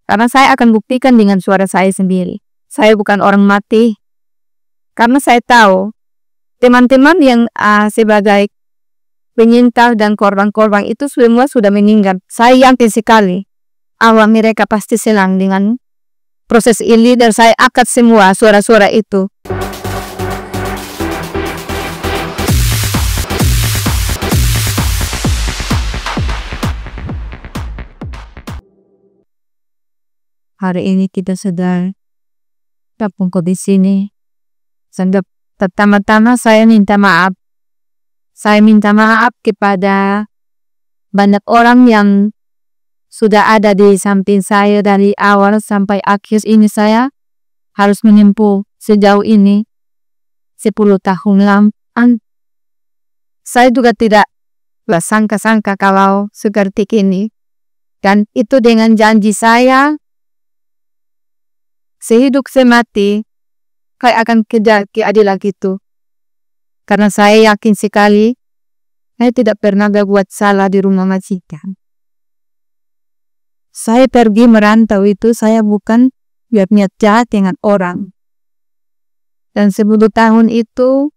Karena saya akan buktikan dengan suara saya sendiri. Saya bukan orang mati. Karena saya tahu teman-teman yang sebagai penyintas dan korban-korban itu semua sudah meninggal. Saya yakin sekali awal mereka pasti senang dengan proses ini dan saya angkat semua suara-suara itu. Hari ini kita sedang berkumpul di sini. Pertama-tama saya minta maaf. Saya minta maaf kepada banyak orang yang sudah ada di samping saya dari awal sampai akhir ini. Saya harus menempuh sejauh ini 10 tahun lamanya. Saya juga tidak bersangka-sangka kalau seperti ini. Dan itu dengan janji saya sehidup semati saya akan kejar keadilan itu. Karena saya yakin sekali saya tidak pernah berbuat salah di rumah majikan. Saya pergi merantau itu saya bukan berniat jahat dengan orang. Dan 10 tahun itu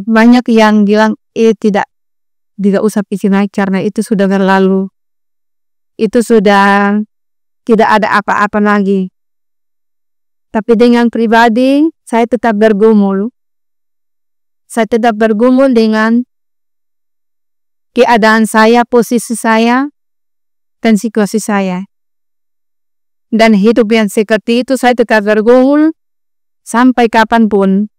banyak yang bilang tidak usah pikir lagi karena itu sudah berlalu. Itu sudah tidak ada apa-apa lagi. Tapi dengan pribadi, saya tetap bergumul. Saya tetap bergumul dengan keadaan saya, posisi saya, dan situasi saya. Dan hidup yang seperti itu saya tetap bergumul sampai kapanpun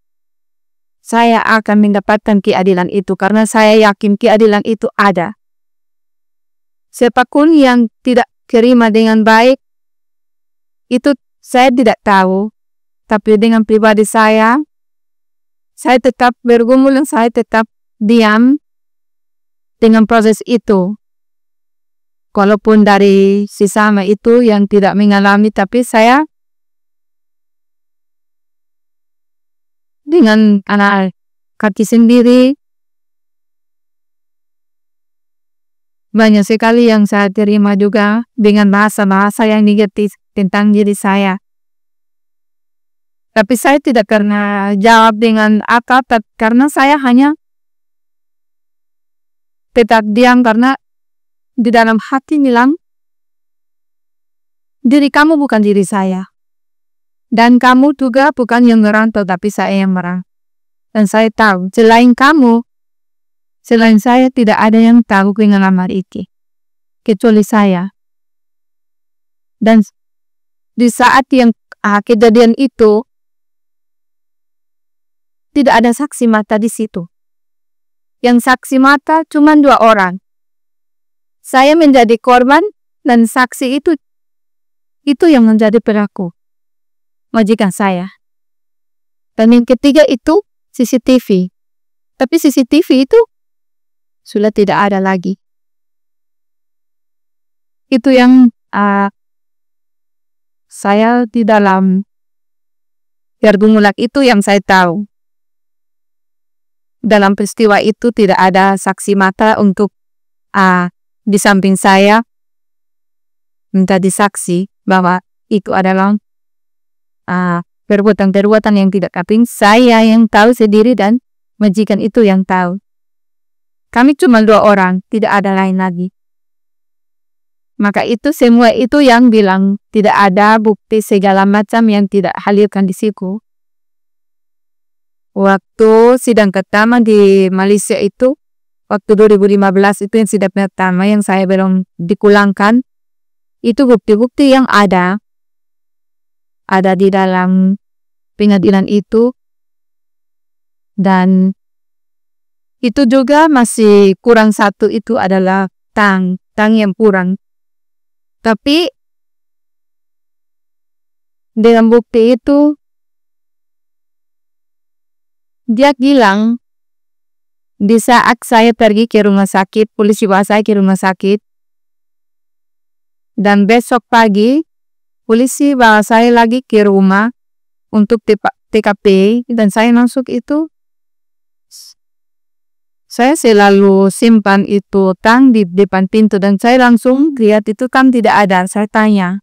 saya akan mendapatkan keadilan itu. Karena saya yakin keadilan itu ada. Siapapun yang tidak terima dengan baik, itu saya tidak tahu. Tapi dengan pribadi saya tetap bergumul dan saya tetap diam dengan proses itu. Walaupun dari sesama itu yang tidak mengalami, tapi saya dengan anak kaki sendiri banyak sekali yang saya terima juga dengan bahasa-bahasa yang negatif tentang diri saya. Tapi saya tidak pernah jawab dengan apa, karena saya hanya tetap diam karena di dalam hati bilang, diri kamu bukan diri saya. Dan kamu juga bukan yang merantau, tapi saya yang merantau. Dan saya tahu, selain kamu, selain saya tidak ada yang tahu pengalaman itu. Kecuali saya. Dan di saat yang kejadian itu, tidak ada saksi mata di situ. Yang saksi mata cuma 2 orang. Saya menjadi korban dan saksi itu yang menjadi pelaku. Majikan saya. Dan yang ketiga itu CCTV. Tapi CCTV itu sudah tidak ada lagi. Itu yang saya di dalam bergumul itu yang saya tahu. Dalam peristiwa itu tidak ada saksi mata untuk di samping saya menjadi saksi bahwa itu adalah perbuatan-perbuatan yang tidak kaping. Saya yang tahu sendiri dan majikan itu yang tahu. Kami cuma 2 orang, tidak ada lain lagi. Maka itu semua itu yang bilang tidak ada bukti segala macam yang tidak hadirkan di situ. Waktu sidang pertama di Malaysia itu, waktu 2015 itu yang sidang pertama yang saya belum dipulangkan, itu bukti-bukti yang ada di dalam pengadilan itu. Dan itu juga masih kurang satu, itu adalah tang yang kurang. Tapi dengan bukti itu dia bilang di saat saya pergi ke rumah sakit, polisi bawa saya ke rumah sakit, dan besok pagi polisi bawa saya lagi ke rumah untuk TKP, dan saya masuk itu Saya selalu simpan itu tang di depan pintu dan saya langsung lihat itu tang tidak ada. Saya tanya,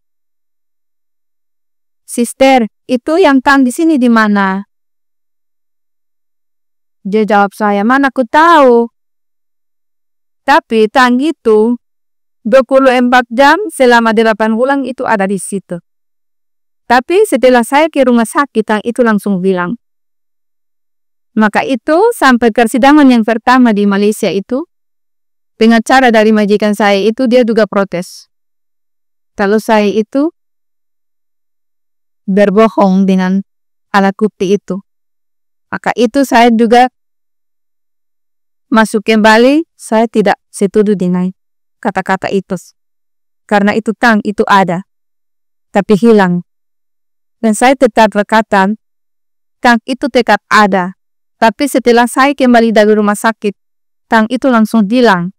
"Sister, itu yang tang di sini di mana?" Dia jawab saya, "Mana aku tahu." Tapi tang itu 24 jam selama 8 bulan itu ada di situ. Tapi setelah saya ke rumah sakit, tang itu langsung bilang. Maka itu sampai persidangan yang pertama di Malaysia itu, pengacara dari majikan saya itu dia juga protes. Kalau saya itu berbohong dengan alat bukti itu. Maka itu saya juga masuk kembali, saya tidak setuju dengan kata-kata itu. Karena itu tang itu ada, tapi hilang. Dan saya tetap berkata, tang itu tetap ada. Tapi setelah saya kembali dari rumah sakit, tang itu langsung hilang.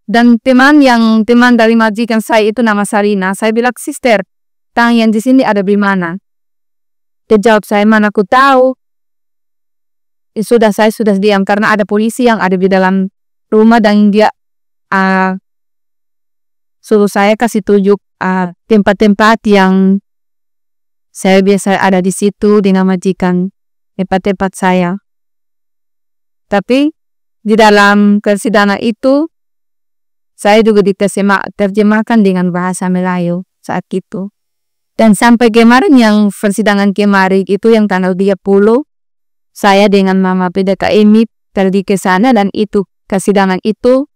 Dan teman dari majikan saya itu nama Sarina. Saya bilang, "Sister, tang yang di sini ada di mana?" Dia jawab saya, "Mana aku tahu." Saya sudah diam karena ada polisi yang ada di dalam rumah dan dia suruh saya kasih tunjuk tempat-tempat yang saya biasa ada di situ dengan majikan, tempat-tempat saya. Tapi di dalam persidangan itu saya juga diterjemahkan dengan bahasa Melayu saat itu. Dan sampai kemarin yang persidangan kemarin itu yang tanggal 30, saya dengan Mama PDKM pergi ke sana dan itu persidangan itu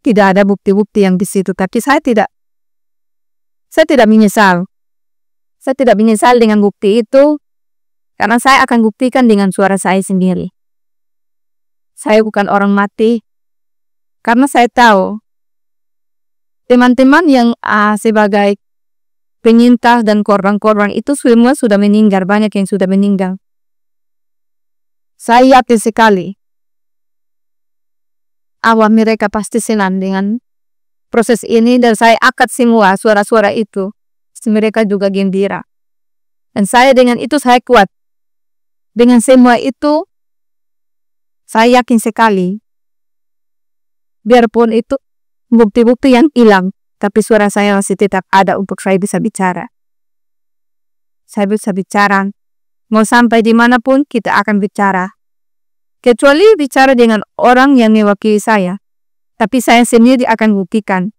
tidak ada bukti-bukti yang di situ. Tapi saya tidak menyesal. Saya tidak menyesal dengan bukti itu karena saya akan buktikan dengan suara saya sendiri. Saya bukan orang mati karena saya tahu teman-teman yang sebagai penyintas dan korban-korban itu semua sudah meninggal, banyak yang sudah meninggal. Saya yakin sekali awal mereka pasti senang dengan proses ini dan saya angkat semua suara-suara itu. Mereka juga gembira. Dan saya dengan itu saya kuat. Dengan semua itu saya yakin sekali. Biarpun itu bukti-bukti yang hilang, tapi suara saya masih tetap ada untuk saya bisa bicara. Saya bisa bicara. Mau sampai dimanapun kita akan bicara. Kecuali bicara dengan orang yang mewakili saya. Tapi saya sendiri akan buktikan.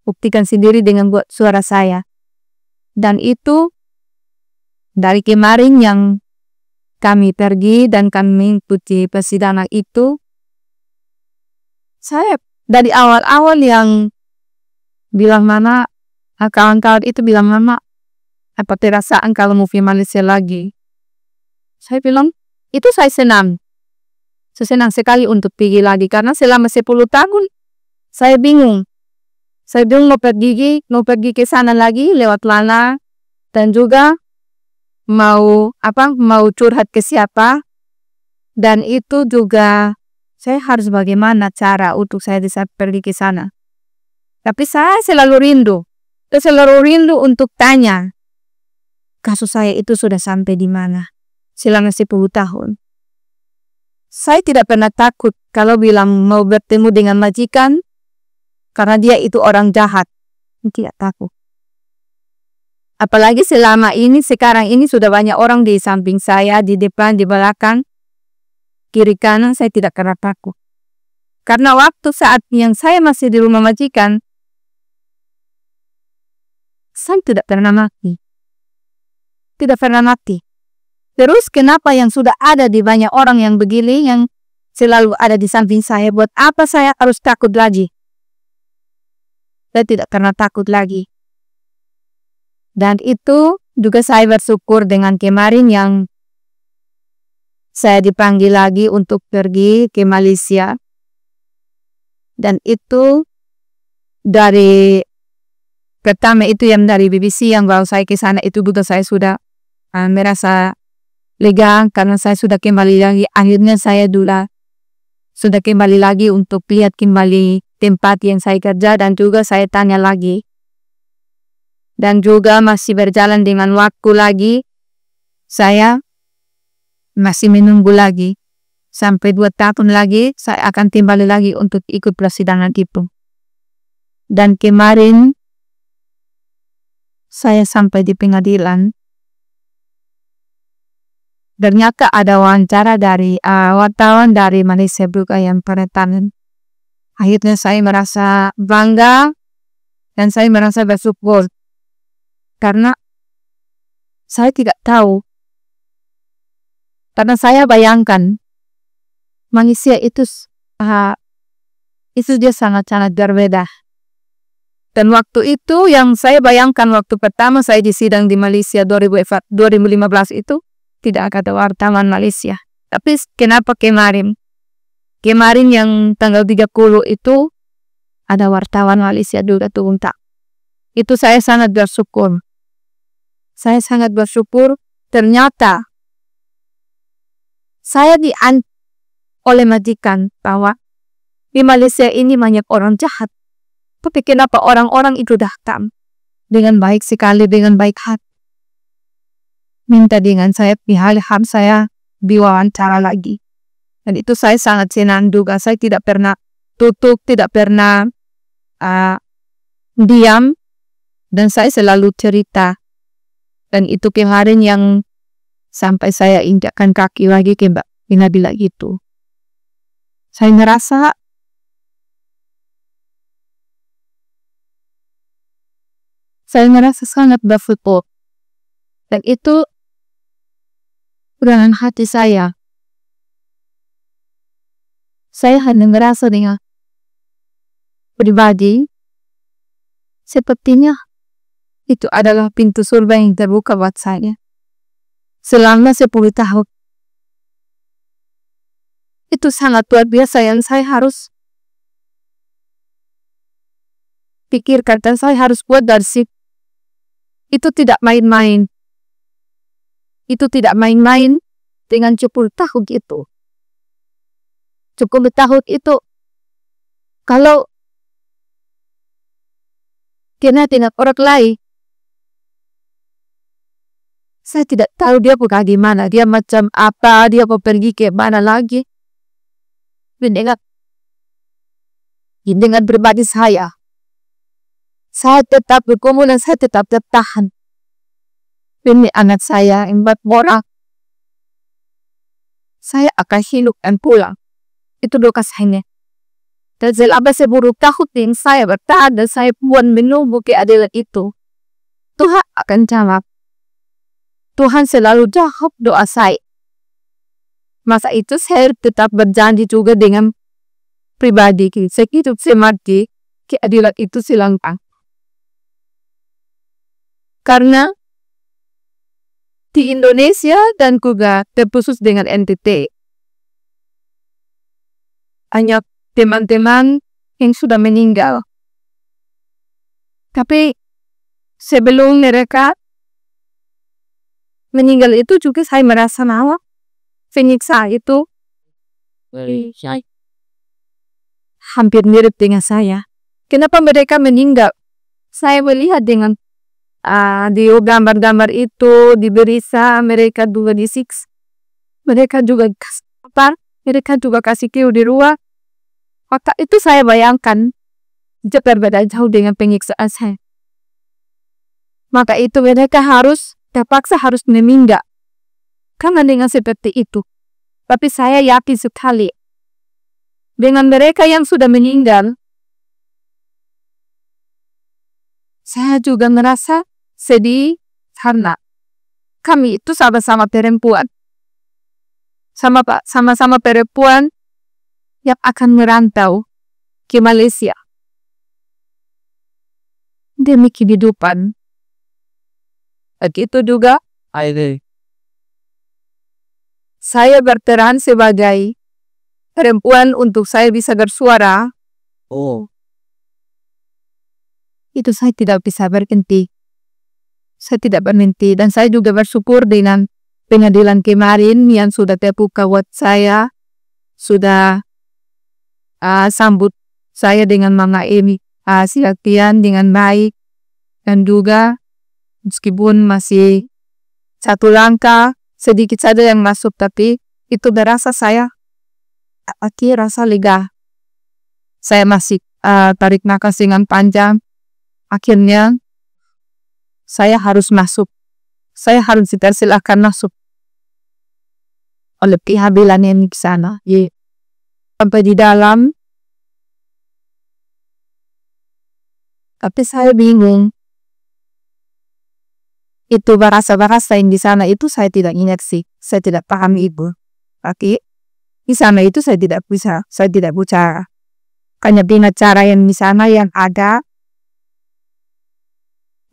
Buktikan sendiri dengan buat suara saya. Dan itu dari kemarin yang kami pergi dan kami mengikuti persidangan itu, saya dari awal-awal yang bilang Mama, kawan-kawan itu bilang, "Mama, apa perasaan kalau mau ke Malaysia lagi?" Saya bilang, itu saya senang. Saya senang sekali untuk pergi lagi karena selama 10 tahun saya bingung. Saya bingung mau pergi ke sana lagi lewat mana dan juga mau curhat ke siapa. Dan itu juga saya harus bagaimana cara untuk saya bisa pergi ke sana. Tapi saya selalu rindu. Saya selalu rindu untuk tanya kasus saya itu sudah sampai di mana selama 10 tahun. Saya tidak pernah takut kalau bilang mau bertemu dengan majikan karena dia itu orang jahat. Tidak takut. Apalagi sekarang ini sudah banyak orang di samping saya, di depan, di belakang, kiri kanan, saya tidak pernah takut. Karena waktu saat yang saya masih di rumah majikan, saya tidak pernah mati. Tidak pernah mati. Terus kenapa yang sudah ada di banyak orang yang begini, yang selalu ada di samping saya, buat apa saya harus takut lagi? Saya tidak pernah takut lagi. Dan itu juga saya bersyukur dengan kemarin yang saya dipanggil lagi untuk pergi ke Malaysia. Dan itu dari pertama itu yang dari BBC yang bawa saya ke sana itu juga saya sudah merasa lega karena saya sudah kembali lagi. Akhirnya saya sudah kembali lagi untuk lihat kembali tempat yang saya kerja dan juga saya tanya lagi. Dan juga masih berjalan dengan waktu lagi. Saya masih menunggu lagi. Sampai 2 tahun lagi saya akan kembali lagi untuk ikut persidangan itu. Dan kemarin saya sampai di pengadilan. Ternyata ada wawancara dari wartawan dari Malaysia juga yang pertanyaan. Akhirnya saya merasa bangga dan saya merasa bersyukur karena saya tidak tahu. Karena saya bayangkan manusia itu dia sangat-sangat berbeda. Dan waktu itu yang saya bayangkan waktu pertama saya disidang di Malaysia 2015 itu tidak ada wartawan Malaysia. Tapi kenapa kemarin? Kemarin yang tanggal 30 itu ada wartawan Malaysia juga turun tak. Itu saya sangat bersyukur. Saya sangat bersyukur ternyata saya oleh majikan bahwa di Malaysia ini banyak orang jahat. Tapi kenapa orang-orang itu datang dengan baik sekali, dengan baik hati. Minta dengan saya pihak saya diwawancara lagi. Dan itu saya sangat senang juga. Saya tidak pernah tutup, tidak pernah diam. Dan saya selalu cerita. Dan itu kemarin yang sampai saya injakkan kaki lagi ke pengadilan itu. Saya merasa sangat bersyukur. Dan itu dengan hati saya. Saya hanya merasa dengan pribadi sepertinya itu adalah pintu surga yang terbuka buat saya. Selama 10 tahun. Itu sangat luar biasa yang saya harus pikirkan dan saya harus buat dari situ. Itu tidak main-main. Itu tidak main-main dengan 10 tahun itu. 10 tahun itu kalau kena dengan orang lain, saya tidak tahu dia bagaimana, dia macam apa, dia mau pergi ke mana lagi. Dengan pribadi saya tetap berkumpul dan saya tetap bertahan. Ini anak saya 4 orang. Saya akan hidup dan pulang. Itu doa saya. Dan selama 10 tahun yang saya bertahan dan saya pun menunggu keadilan itu, Tuhan akan jawab. Tuhan selalu jawab doa saya. Masa itu saya tetap berjanji juga dengan pribadi. Saya hidup semati keadilan itu silangkang. Karena di Indonesia dan juga terkhusus dengan NTT, hanya teman-teman yang sudah meninggal. Tapi sebelum mereka meninggal itu juga saya merasa bahwa penyiksa itu hampir mirip dengan saya. Kenapa mereka meninggal? Saya melihat dengan di gambar-gambar itu, di berita mereka juga disiksa. Mereka juga mereka juga kasih kiu di ruang. Maka itu saya bayangkan berbeda jauh dengan penyiksaan saya. Maka itu mereka terpaksa harus meninggal. Karena dengan seperti itu. Tapi saya yakin sekali dengan mereka yang sudah meninggal, saya juga merasa sedih karena kami itu sama-sama perempuan. Sama-sama perempuan yang akan merantau ke Malaysia demi kehidupan. Begitu juga saya berperan sebagai perempuan untuk saya bisa bersuara. Itu saya tidak bisa berhenti. Saya tidak berhenti dan saya juga bersyukur dengan pengadilan kemarin yang sudah terbuka buat saya, sudah sambut saya dengan Mama Emi Silatian dengan baik, dan juga meskipun masih satu langkah sedikit saja yang masuk, tapi itu berasa saya rasa lega. Saya masih tarik nafas dengan panjang. Akhirnya saya harus masuk. Saya harus dipersilahkan masuk oleh pihak bilangan di sana. Sampai di dalam, tapi saya bingung. Itu bahasa-bahasa yang di sana itu saya tidak ingat sih. Saya tidak paham ibu. Tapi di sana itu saya tidak bicara. Hanya dengan cara yang di sana yang ada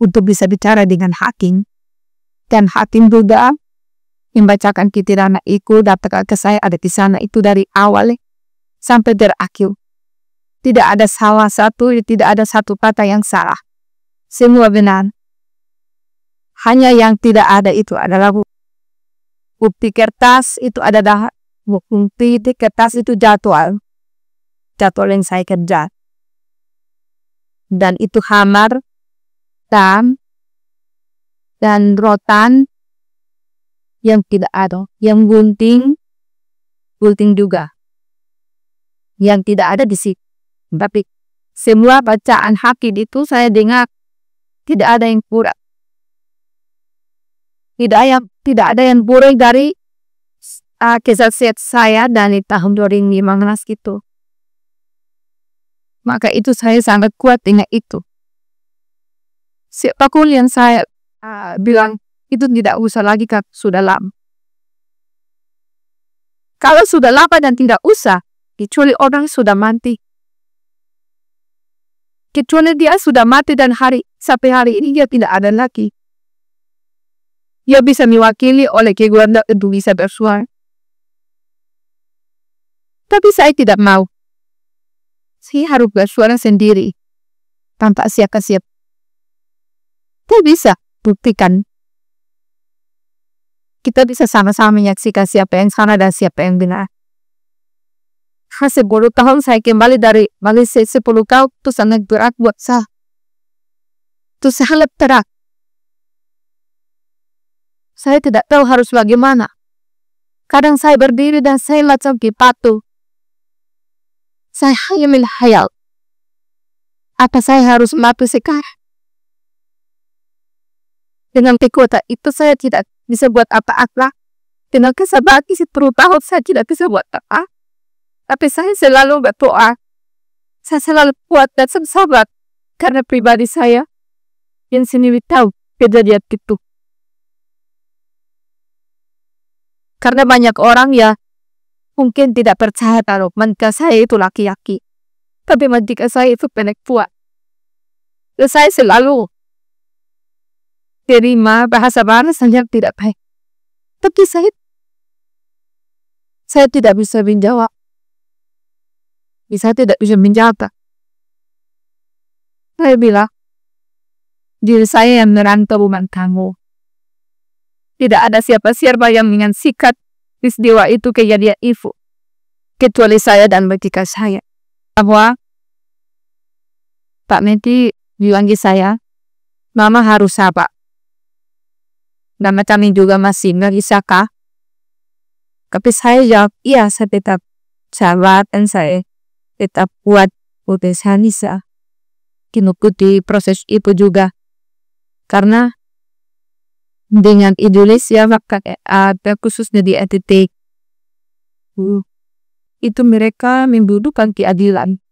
untuk bisa bicara dengan hakim. Dan hakim juga membacakan keterangan itu datang ke saya ada di sana itu dari awal sampai terakhir. Tidak ada tidak ada satu kata yang salah. Semua benar. Hanya yang tidak ada itu adalah bukti kertas itu adalah bukti kertas itu jadwal yang saya kerja. Dan itu hammer dan rotan yang tidak ada, yang gunting juga yang tidak ada di situ. Tapi semua bacaan hakim itu saya dengar tidak ada yang kurang. Tidak ada yang kurang dari kesaksian saya dari tahun 2015 gitu. Maka itu saya sangat kuat dengan itu. Siapapun yang saya bilang itu tidak usah lagi kan sudah lama. Kalau sudah lama dan tidak usah, kecuali orang sudah mati. Kecuali dia sudah mati dan sampai hari ini dia tidak ada lagi. Dia bisa mewakili oleh keluarga untuk bisa bersuara. Tapi saya tidak mau. Saya harus bersuara sendiri. Tanpa siapa-siapa. Kita bisa buktikan. Kita bisa sama-sama menyaksikan siapa yang salah dan siapa yang benar. 10 tahun saya kembali dari Malaysia 10 tahun itu sangat berat buat saya. Itu sangat berat. Saya tidak tahu harus bagaimana. Kadang saya berdiri dan saya macam kepatu. Saya hanya menghayal. Apa saya harus mati sekarang? Dengan kekuatan itu saya tidak bisa buat apa-apa. Dengan kesabaran 10 tahun saya tidak bisa buat apa. Tapi saya selalu berdoa. Saya selalu kuat dan sabar. Karena pribadi saya yang sendiri tahu kejadian itu. Karena banyak orang ya mungkin tidak percaya kalau mantka saya itu laki-laki. Tapi mantka saya itu perempuan. Dan saya selalu terima bahasa-bahasa yang tidak baik. Tapi saya tidak bisa menjawab. Saya tidak bisa menjawab. Saya bilang, diri saya yang merantau rumah kamu. Tidak ada siapa-siapa yang menyaksikan peristiwa itu kejadian itu. Kecuali saya dan mantka saya. Bahwa Pak Menti bilang ke saya, Mama harus sabar. Dan kami juga masih nggak bisa kah? Tapi saya jawab, iya saya tetap sabar dan saya tetap kuat untuk saya bisa mengikuti proses itu juga. Karena dengan Indonesia maka khususnya di NTT itu mereka membutuhkan keadilan.